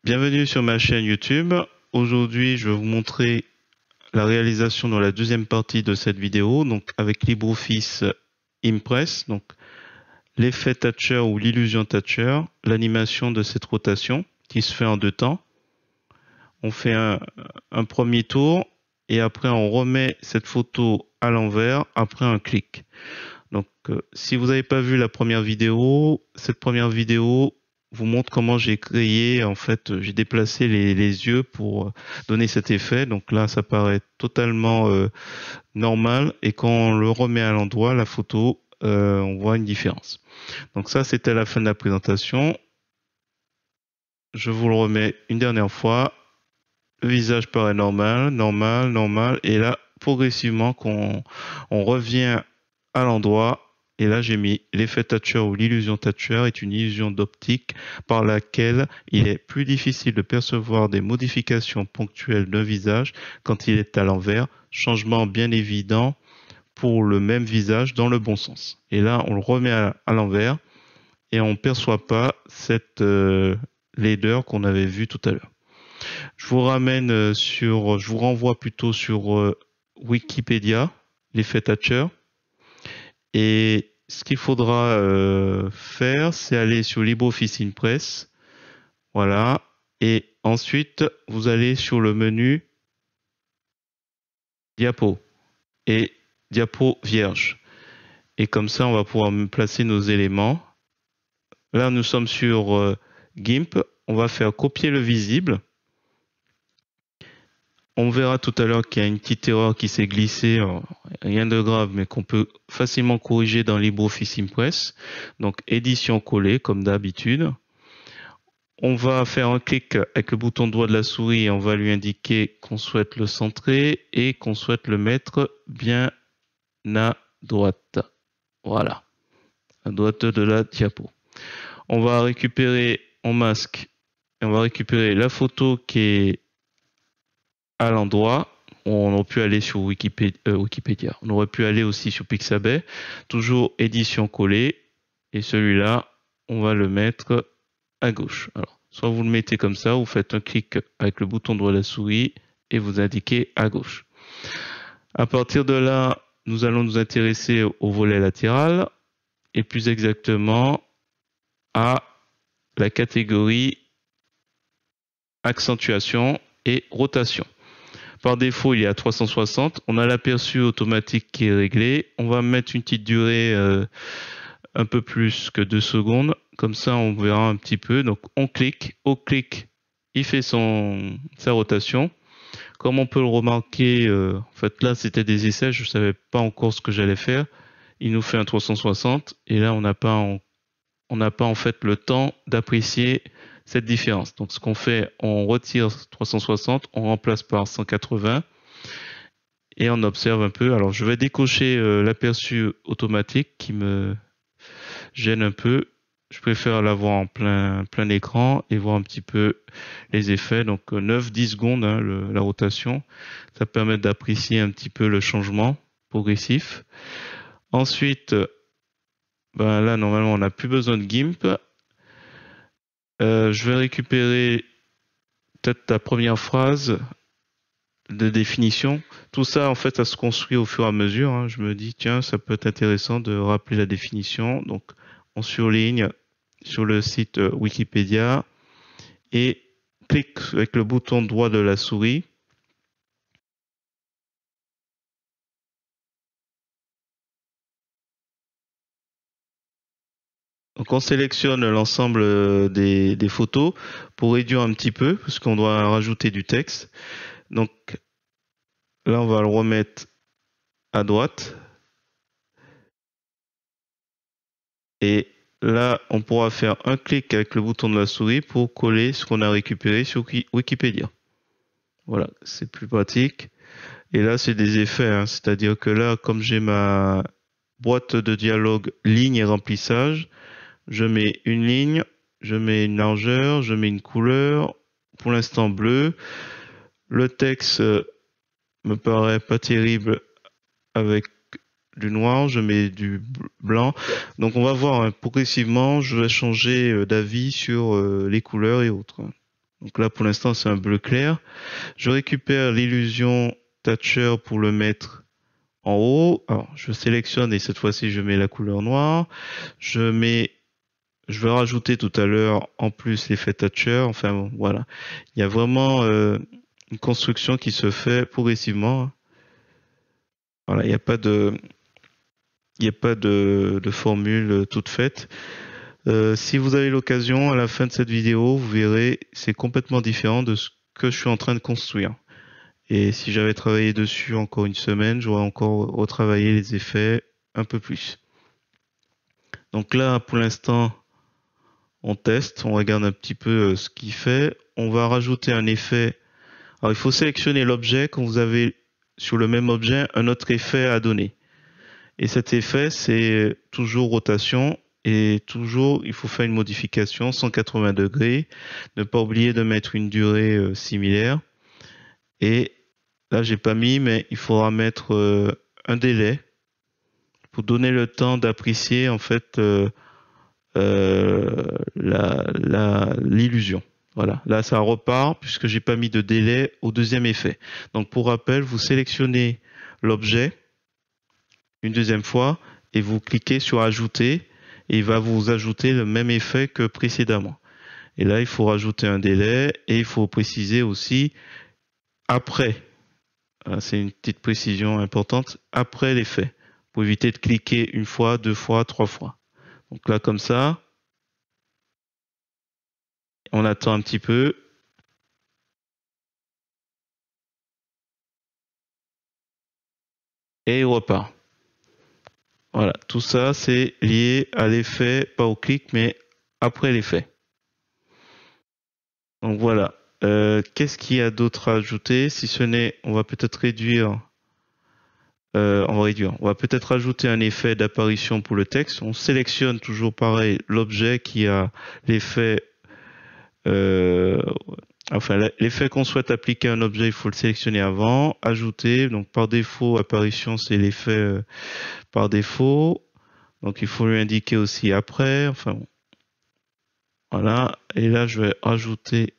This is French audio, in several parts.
Bienvenue sur ma chaîne YouTube. Aujourd'hui, je vais vous montrer la réalisation dans la deuxième partie de cette vidéo, donc avec LibreOffice Impress, donc l'effet Thatcher ou l'illusion Thatcher, l'animation de cette rotation qui se fait en deux temps. On fait un premier tour et après on remet cette photo à l'envers après un clic. Donc, si vous n'avez pas vu la première vidéo, cette première vidéo vous montre comment j'ai créé, en fait, j'ai déplacé les yeux pour donner cet effet. Donc là, ça paraît totalement normal. Et quand on le remet à l'endroit, la photo, on voit une différence. Donc ça, c'était la fin de la présentation. Je vous le remets une dernière fois. Le visage paraît normal, normal, normal. Et là, progressivement, on revient à l'endroit. Et là, j'ai mis l'effet Thatcher ou l'illusion Thatcher est une illusion d'optique par laquelle il est plus difficile de percevoir des modifications ponctuelles d'un visage quand il est à l'envers. Changement bien évident pour le même visage dans le bon sens. Et là, on le remet à l'envers et on ne perçoit pas cette laideur qu'on avait vue tout à l'heure. Je vous renvoie plutôt sur Wikipédia, l'effet Thatcher. Et ce qu'il faudra faire, c'est aller sur LibreOffice Impress. Voilà. Et ensuite, vous allez sur le menu Diapo et Diapo vierge. Et comme ça, on va pouvoir placer nos éléments. Là, nous sommes sur GIMP. On va faire copier le visible. On verra tout à l'heure qu'il y a une petite erreur qui s'est glissée, rien de grave, mais qu'on peut facilement corriger dans LibreOffice Impress. Donc, édition collée, comme d'habitude. On va faire un clic avec le bouton droit de la souris et on va lui indiquer qu'on souhaite le centrer et qu'on souhaite le mettre bien à droite. Voilà, à droite de la diapo. On va récupérer, on masque, et on va récupérer la photo qui est à l'endroit. On aurait pu aller sur Wikipédia. On aurait pu aller aussi sur Pixabay. Toujours édition collée. Et celui-là, on va le mettre à gauche. Alors, soit vous le mettez comme ça, vous faites un clic avec le bouton droit de la souris et vous indiquez à gauche. À partir de là, nous allons nous intéresser au volet latéral et plus exactement à la catégorie accentuation et rotation. Par défaut, il est à 360. On a l'aperçu automatique qui est réglé. On va mettre une petite durée un peu plus que 2 secondes. Comme ça, on verra un petit peu. Donc, on clique. Au clic, il fait sa rotation. Comme on peut le remarquer, en fait, là, c'était des essais. Je ne savais pas encore ce que j'allais faire. Il nous fait un 360. Et là, on n'a pas en fait le temps d'apprécier cette différence. Donc, ce qu'on fait, on retire 360, on remplace par 180 et on observe un peu. Alors, je vais décocher l'aperçu automatique qui me gêne un peu. Je préfère l'avoir en plein écran et voir un petit peu les effets. Donc, 9-10 secondes, hein, la rotation. Ça permet d'apprécier un petit peu le changement progressif. Ensuite, ben là, normalement, on n'a plus besoin de GIMP. Je vais récupérer peut-être ta première phrase de définition. Tout ça, en fait, ça se construit au fur et à mesure. Hein. Je me dis, tiens, ça peut être intéressant de rappeler la définition. Donc, on surligne sur le site Wikipédia et clique avec le bouton droit de la souris. Donc, on sélectionne l'ensemble des photos pour réduire un petit peu, parce qu'on doit rajouter du texte. Donc, là, on va le remettre à droite. Et là, on pourra faire un clic avec le bouton de la souris pour coller ce qu'on a récupéré sur Wikipédia. Voilà, c'est plus pratique. Et là, c'est des effets, hein. C'est-à-dire que là, comme j'ai ma boîte de dialogue ligne et remplissage, je mets une ligne, je mets une largeur, je mets une couleur, pour l'instant bleu. Le texte me paraît pas terrible avec du noir, je mets du blanc. Donc on va voir, hein, progressivement, je vais changer d'avis sur les couleurs et autres. Donc là, pour l'instant, c'est un bleu clair. Je récupère l'illusion Thatcher pour le mettre en haut. Alors, je sélectionne et cette fois-ci, je mets la couleur noire. Je vais rajouter tout à l'heure en plus l'effet Thatcher. Enfin, bon, voilà. Il y a vraiment une construction qui se fait progressivement. Voilà, il n'y a pas de formule toute faite. Si vous avez l'occasion, à la fin de cette vidéo, vous verrez, c'est complètement différent de ce que je suis en train de construire. Et si j'avais travaillé dessus encore une semaine, j'aurais encore retravaillé les effets un peu plus. Donc là, pour l'instant, on teste, on regarde un petit peu ce qu'il fait. On va rajouter un effet. Alors, il faut sélectionner l'objet quand vous avez sur le même objet un autre effet à donner. Et cet effet, c'est toujours rotation et toujours, il faut faire une modification 180 degrés. Ne pas oublier de mettre une durée similaire. Et là, j'ai pas mis, mais il faudra mettre un délai pour donner le temps d'apprécier en fait l'illusion. Voilà, là ça repart puisque j'ai pas mis de délai au deuxième effet. Donc pour rappel, vous sélectionnez l'objet une deuxième fois et vous cliquez sur ajouter et il va vous ajouter le même effet que précédemment. Et là, il faut rajouter un délai et il faut préciser aussi après. C'est une petite précision importante, après l'effet, pour éviter de cliquer une fois, deux fois, trois fois. Donc là, comme ça, on attend un petit peu. Et il repart. Voilà, tout ça, c'est lié à l'effet, pas au clic, mais après l'effet. Donc voilà. Qu'est-ce qu'il y a d'autre à ajouter? Si ce n'est, on va peut-être réduire. On va peut-être ajouter un effet d'apparition pour le texte. On sélectionne toujours pareil l'objet qui a l'effet. Enfin, l'effet qu'on souhaite appliquer à un objet, il faut le sélectionner avant, ajouter. Donc par défaut, apparition, c'est l'effet par défaut. Donc il faut lui indiquer aussi après. Enfin bon. Voilà. Et là, je vais rajouter,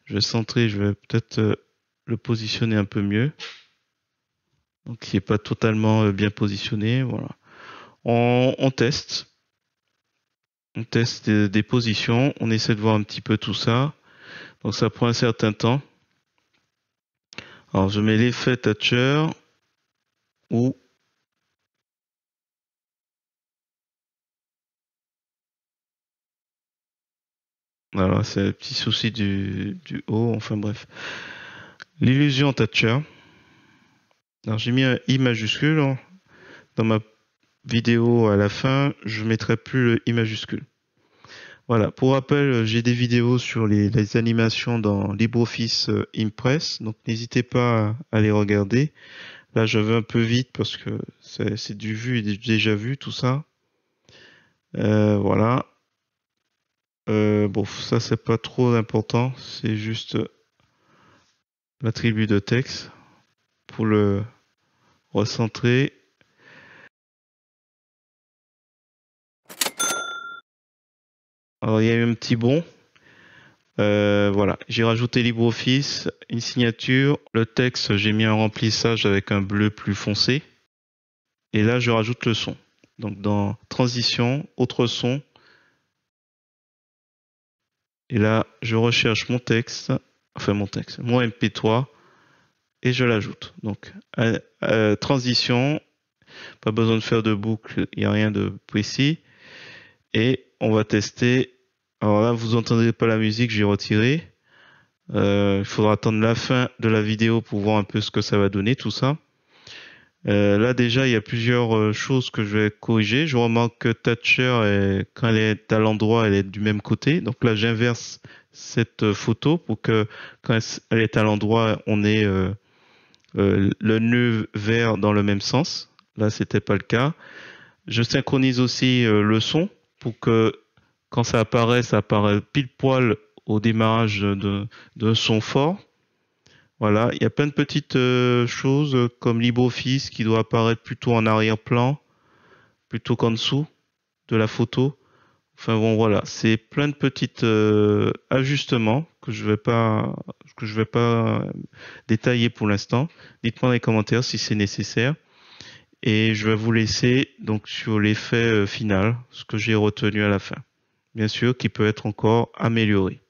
je vais centrer, je vais peut-être le positionner un peu mieux. Donc il n'est pas totalement bien positionné. Voilà. On teste. On teste des positions. On essaie de voir un petit peu tout ça. Donc ça prend un certain temps. Alors je mets l'effet Thatcher ou voilà, c'est le petit souci du haut. Enfin bref. L'illusion Thatcher. Alors j'ai mis un I majuscule. Dans ma vidéo à la fin, je mettrai plus le I majuscule. Voilà, pour rappel, j'ai des vidéos sur les animations dans LibreOffice Impress, donc n'hésitez pas à les regarder. Là, je vais un peu vite parce que c'est du vu et déjà vu tout ça. Voilà. Bon, ça c'est pas trop important, c'est juste l'attribut de texte pour le recentrer. Alors il y a eu un petit bond. Voilà, j'ai rajouté LibreOffice, une signature, le texte, j'ai mis un remplissage avec un bleu plus foncé. Et là, je rajoute le son. Donc dans transition, autre son. Et là, je recherche mon texte, mon MP3, et je l'ajoute. Donc transition, pas besoin de faire de boucle, il n'y a rien de précis. Et on va tester. Alors là, vous entendez pas la musique, j'ai retiré. Il faudra attendre la fin de la vidéo pour voir un peu ce que ça va donner, tout ça. Là déjà, il y a plusieurs choses que je vais corriger. Je remarque que Thatcher, quand elle est à l'endroit, elle est du même côté. Donc là, j'inverse cette photo pour que quand elle est à l'endroit, on ait le nœud vert dans le même sens. Là, c'était pas le cas. Je synchronise aussi le son pour que quand ça apparaît pile poil au démarrage d'un son fort. Voilà, il y a plein de petites choses comme LibreOffice qui doit apparaître plutôt en arrière-plan, plutôt qu'en dessous de la photo. Enfin bon, voilà, c'est plein de petits ajustements que je vais pas détailler pour l'instant. Dites-moi dans les commentaires si c'est nécessaire. Et je vais vous laisser donc sur l'effet final, ce que j'ai retenu à la fin. Bien sûr, qui peut être encore amélioré.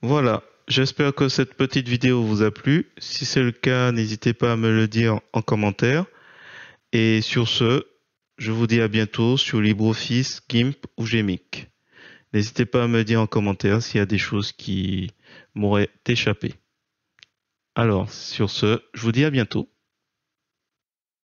Voilà, j'espère que cette petite vidéo vous a plu. Si c'est le cas, n'hésitez pas à me le dire en commentaire. Et sur ce, je vous dis à bientôt sur LibreOffice, GIMP ou Gmic. N'hésitez pas à me dire en commentaire s'il y a des choses qui m'auraient échappé. Alors, sur ce, je vous dis à bientôt.